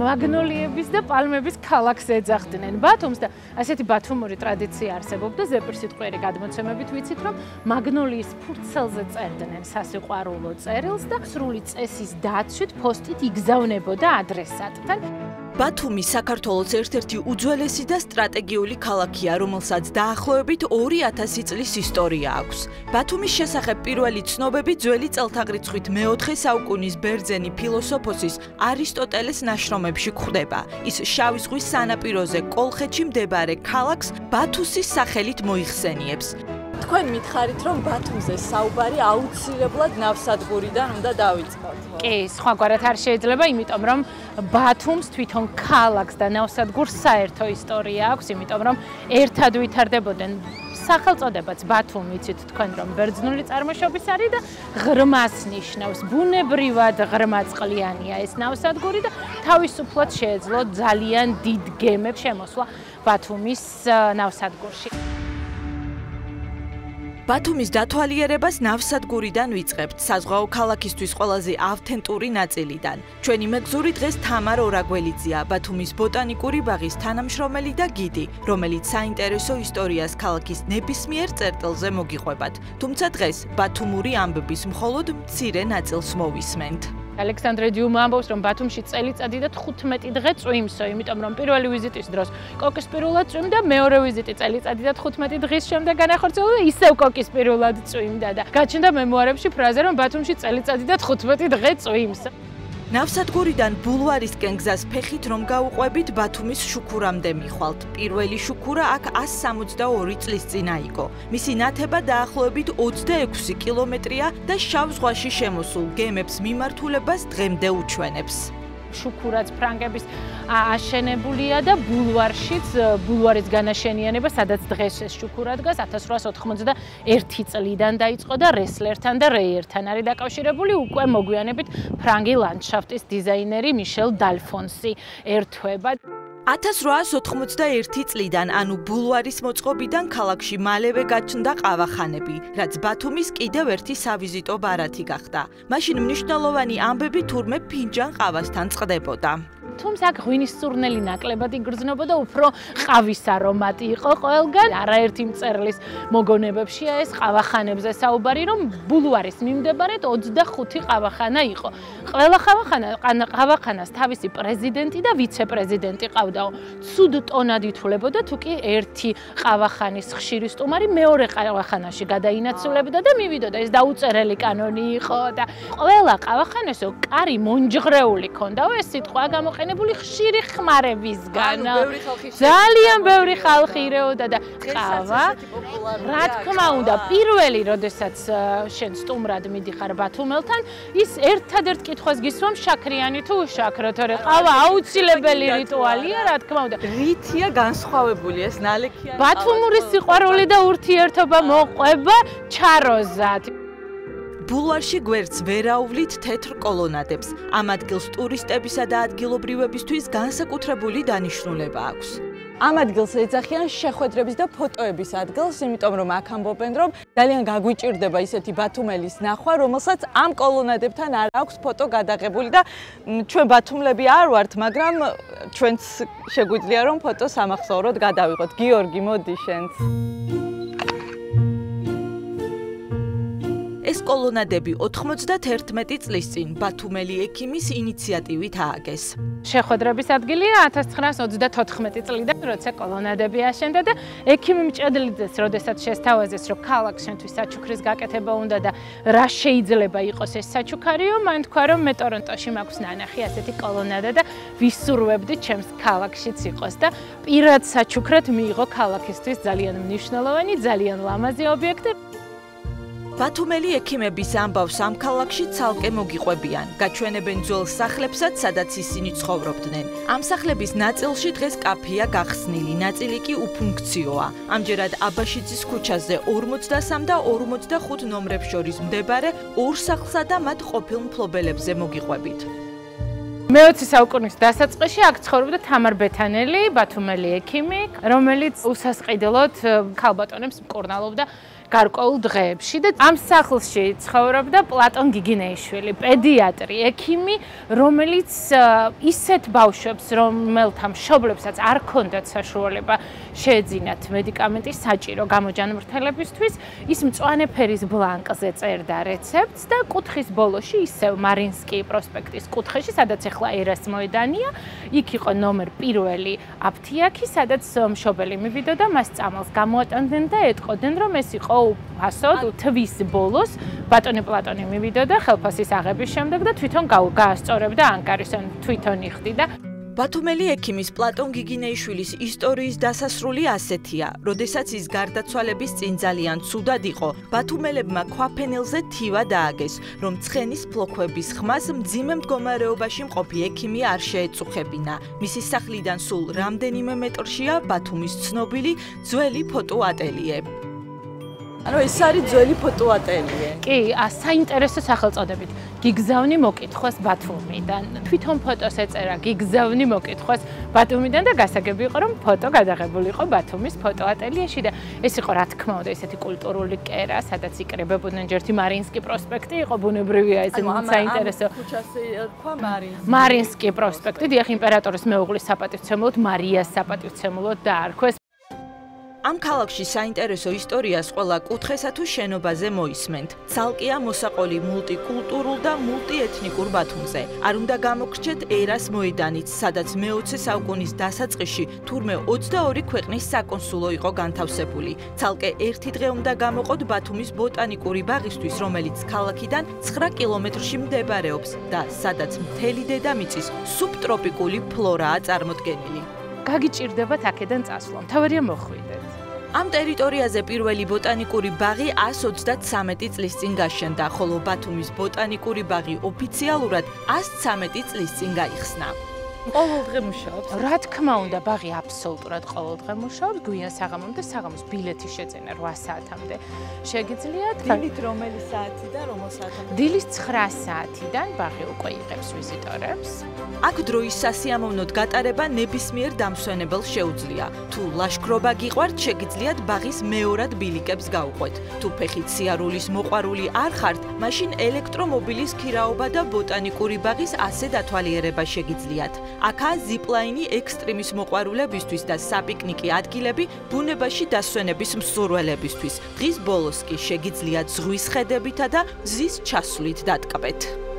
მაგნოლიების და პალმების ქალაქს ეძახდნენ ბათუმს და ასეთი ბათუმური ტრადიცია არსებობდა ზეპირსიტყვიერი გადმოცემებით ვიცით რომ მაგნოლიის ფურცელზე წერდნენ სასიყვარულო წერილს და სრული წესის დაცვით პოსტით იგზავნებოდა ადრესატთან. ბათუმი საქართველოს ერთ-ერთი უძველესი და სტრატეგიული ქალაქია, რომელსაც დაახლოებით 2000 წლის ისტორია აქვს. ბათუმის შესახებ პირველი ცნობები ძველი წელთაღრიცხვით მე-4 საუკუნის ბერძენი ფილოსოფოსის არისტოტელეს ნაშრომებში გვხვდება. ის შავი ზღვის სანაპიროზე კოლხეთში მდებარე ქალაქს ბათუსის სახელით მოიხსენიებს. თქვენ მითხარით რომ ბათუმზე საუბარი აუცილებლად ნავსადგურიდან უნდა დავიწყოთ. კი, სხვაგვარად არ შეიძლება, იმიტომ რომ ბათუმს თვითონ ქალაქს და ნავსადგურს საერთო ისტორია აქვს, იმიტომ რომ ერთად ვითარდებოდნენ სახელწოდებაც ბათუმი, იცით თქვენ რომ ბერძნული წარმოშობის არის და ღრმას ნიშნავს. ბუნებრივად ღრმაწყლიანია ეს ნავსადგური და თავისუფლად შეეძლო ძალიან დიდ გემებს შემოსვლა ბათუმის ნავსადგურში. ბათუმის დათვალიერებას ნავსადგურიდან ვიწყებთ, საზღვაო ქალაქისთვის ყველაზე ავთენტური ნაწილიდან. ჩვენი მეგზური დღეს თამარ ორაგველიძეა, ბათუმის ბოტანიკური ბაღის თანამშრომელი და გიდი, რომელიც საინტერესო ისტორიას ქალაქის ნებისმიერ წერტილზე მოგიყვებათ. თუმცა დღეს ბათუმური ამბების მხოლოდ მცირე ნაწილს მოვისმენთ. ალექსანდრე დიუმა ამბობს, რომ ბათუმში წელიწადი და 15 დღე წვიმსო, იმიტომ რომ პირველი ვიზიტის დროს კოკისპირულად წვიმდა, მეორე ვიზიტი წელიწადი და 15 დღის შემდეგ განახორციელა და ისევ კოკისპირულად წვიმდა და გაჩნდა მემუარებში ფრაზა, რომ ბათუმში წელიწადი და 15 დღე წვიმს. ნავსადგურიდან ბულვარისკენ გზას ფეხით რომ გაუყვებით, ბათუმის შუქურამდე მიხვალთ. პირველი შუქურა აქ 162 წლის წინ აიგო. მისი ნათება დაახლოებით 26 კილომეტრია და შავ ზღვაში შემოსულ გემებს მიმართულებას დღემდე უჩვენებს. შუქურაც ფრანგების აშენებულია და ბულვარის განაშენიანება, სადაც დღეს ეს შუქურა დგას 1891 წლიდან დაიწყო და რესლერთან და რეიერთან არის დაკავშირებული უკვე მოგვიანებით ფრანგი ლანდშაფტის დიზაინერი მიშელ დალფონსი ერთვება. 1891 წლიდან, ანუ ბულვარის მოწყობიდან ქალაქში მალევე გაჩნდა ყავახანები, რაც ბათუმის კიდევ ერთი სავიზიტო ბარათი გახდა. მაშინ მნიშვნელოვანი ამბები თურმე ფინჯან ყავასთან წყდებოდა. თუმცა აქ ღვინის სურნელი ნაკლებად იგრძნობოდა, უფრო ყავის არომატი იყო ყველგან. არაერთი მწერლის მოგონებებშია ეს ყავახანებზე საუბარი, რომ ბულვარის მიმდებარედ 25 ყავახანა იყო. ყველა ყავახანას თავისი პრეზიდენტი და ვიცე-პრეზიდენტი ყავდაო. ცუდ ტონად ითვლებოდა, თუ კი ერთი ყავახანის ხშირი სტუმარი მეორე ყავახანაში გადაინაცვლებდა და მივიდოდა. ეს დაუწერელი კანონი იყო და ყველა ყავახანასო კარი მონჯღრეული ქონდაო, ეს სიტყვა გამოყენებული ხშირი ხმარებისგან. ძალიან ბევრი ხალხი ირეოდა და ყავა. რა თქმა უნდა, პირველი, როდესაც შენ სტუმრად მიდიხარ ბათუმელთან, ის ერთადერთ კითხვას გისვამ შაქრიანი თუ უშაქრო, თორე ყავა აუცილებელი რიტუალია, რა თქმა უნდა. რითია განსხვავებული ეს ნალექია? ბათუმური სიყვარული და ურთიერთობა მოყვება ჩაროზად. ბულვარში გვერდს ვერ აუვლით თეთრ კოლონადებს. ამ ადგილს ტურისტებისა და ადგილობრივებისთვის განსაკუთრებული დანიშნულება აქვს. ამ ადგილს ეძახიან შეხვედრების და ფოტოების ადგილს, იმიტომ რომ აქ ამბობენ, რომ ძალიან გაგვიჭირდება ისეთი ბათუმელის ნახვა, რომელსაც ამ კოლონადებთან არ აქვს ფოტო გადაღებული და ჩვენ ბათუმლები არ ვართ, მაგრამ ჩვენც შეგვიძლია რომ ფოტო სამახსოვროდ გადავიღოთ. გიორგი, მოდი შენც. ეს კოლონადები 91 წლის წინ ბათუმელი ექიმის ინიციატივით ააგეს. შეხვედრების ადგილია 1934 წლიდან, როცა კოლონადები აშენდა და ექიმ მჭედლიძეს, როდესაც შესთავაზეს, რომ ქალაქს შენთვის საჩუქრის გაკეთება უნდა და რა შეიძლება იყოს ეს საჩუქარიო, მან თქვა, რომ მე ტორონტოში მაქვს ნანახი ასეთი კოლონადა და ვისურვებდი ჩემს ქალაქშიც იყოს და პირად საჩუქრად მიიღო ქალაქისთვის ძალიან მნიშვნელოვანი, ძალიან ლამაზი ობიექტი. ბათუმელი ექიმების ამბავს ამ ქალაქში ცალკე მოგიყვებიან. გაჩვენებენ ძველ სახლებსაც, სადაც ისინი ცხოვრობდნენ. ამ სახლების ნაწილში დღეს კაფეა გახსნილი, ნაწილი კი უფუნქციოა. ამჯერად აბაშიძის ქუჩაზე 43 და 45 ნომრებს შორის მდებარე ორ სახლსა და მათ ყოფილ მფლობელებზე მოგიყვებით. მე-20 საუკუნის დასაწყისში აქ ცხოვრობდა თამარ ბეთანელი, ბათუმელი ექიმი, რომელიც უსასყიდლოდ ქალბატონებს მკურნალობდა გარკვეულ დღეებში და ამ სახლში ცხოვრობდა პლატონ გიგინეიშვილი, პედიატრი, ექიმი, რომელიც ისეთ ბავშვებს, რომელთა მშობლებსაც არ ჰქონდათ საშუალება შეეძინათ მედიკამენტის საჭირო გამოჯანმრთელებისთვის, ის მწვანე ფერის ბლანკზე წერდა რეცეპტს და კუთხის ბოლოში ისევ მარინსკი პროსპექტის კუთხეში, სადაც ახლა ერას მოედანია, იქ იყო ნომერ პირველი აფთიაქი, სადაც მშობელი მივიდოდა, მას წამალს გამოატანდნენ და ეტყოდნენ, რომ ეს იყო უფასოდ თვის ბოლოს ბატონი პლატონი მივიდოდა ხელფასის აღების შემდეგ და თვითონ გაასწორებდა ანკარის, ან თვითონ იხდიდა. ბათუმელი ექიმის პლატონ გიგინეიშვილის ისტორიის დასასრული ასეთია. როდესაც ის გარდაცვალების წინ ძალიან ცუდად იყო, ბათუმელებმა ქვაფენელზე თივა დააგეს, რომ ცხენის ფლოქვების ხმას მძიმე მდგომარეობაში მყოფი ექიმი არ შეეწუხებინა. მისი სახლიდან სულ რამდენიმე მეტრშია ბათუმის ცნობილი ძველი ფოტოატელიე. ანუ ეს არის ძველი ფოტოატელიე. კი, საინტერესო სახელწოდებით. გიგზავნი მოკითხვას ბათუმიდან. თვითონ ფოტოს ეწერა გიგზავნი მოკითხვას ბათუმიდან და გასაგები იყო, რომ ფოტო გადაღებული იყო ბათუმის ფოტოატელიეში და ეს იყო რა თქმა უნდა ესეთი კულტურული კერა, სადაც იკრებებოდნენ ჯერთი მარინსკი პროსპექტი იყო ბუნებრივია ეს საინტერესო. ქუჩას ერქვა მარინსკი. მარინსკი პროსპექტი, დიახ, იმპერატორის მეუღლის საპატივცემულოდ, მარიას საპატივცემულოდ დაარქვეს. ამ ქალაქში საინტერესო ისტორიას ყველა კუთხესა თუ შენობაზე მოისმენთ. ცალკეა მოსაყოლი მულტიკულტურულ და მულტიეთნიკურ ბათუმზე. არ უნდა გამოგრჩეთ ერას მოედანიც, სადაც მე-20 საუკუნის დასაწყისში თურმე 22 ქვეყნის საკონსულო იყო განთავსებული. ცალკე ერთი დღე უნდა გამოყოთ ბათუმის ბოტანიკური ბაღისთვის, რომელიც ქალაქიდან 9 კილომეტრში მდებარეობს და სადაც მთელი დედამიწის სუბტროპიკული ფლორაა წარმოდგენილი. გაგიჭირდებათ აქედან წასვლა. მთავარია მოხვიდეთ. ამ ტერიტორიაზე პირველი ბოტანიკური ბაღი 133 წლის წინ გაშენდა, ხოლო ბათუმის ბოტანიკური ბაღი ოფიციალურად 113 წლის წინ გაიხსნა. ყოველდღე მუშაობს. რა თქმა უნდა, ბაღი აბსოლუტურად ყოველდღე მუშაობს, გვიან საღამომდე, საღამოს ბილეთი შეძენა 8 საათამდე. შეგიძლიათ დილით რომელი საათიდან რომელ საათამდე? დილის 9 საათიდან ბაღი უკვე იღებს ვიზიტორებს. აქ დროის სასიამოვნოდ გატარება ნებისმიერ დამსვენებელს შეუძლია. თუ ლაშქრობა გიყვართ, შეგიძლიათ ბაღის მეორად ბილიკებს გაუყვეთ. თუ ფეხით სიარულის მოყვარული არ ხართ, მაშინ ელექტრომობილის ქირაობა და ბოტანიკური ბაღის ასე დათვალიერება შეგიძლიათ. აქაა ზიპლაინი ექსტრიმის მოყვარულებისთვის და საპიკნიკი ადგილები ბუნებაში დასვენების მსურველებისთვის. დღის ბოლოს კი შეგიძლიათ ზღვის ხედებითა და მზის ჩასვლით დატკბეთ.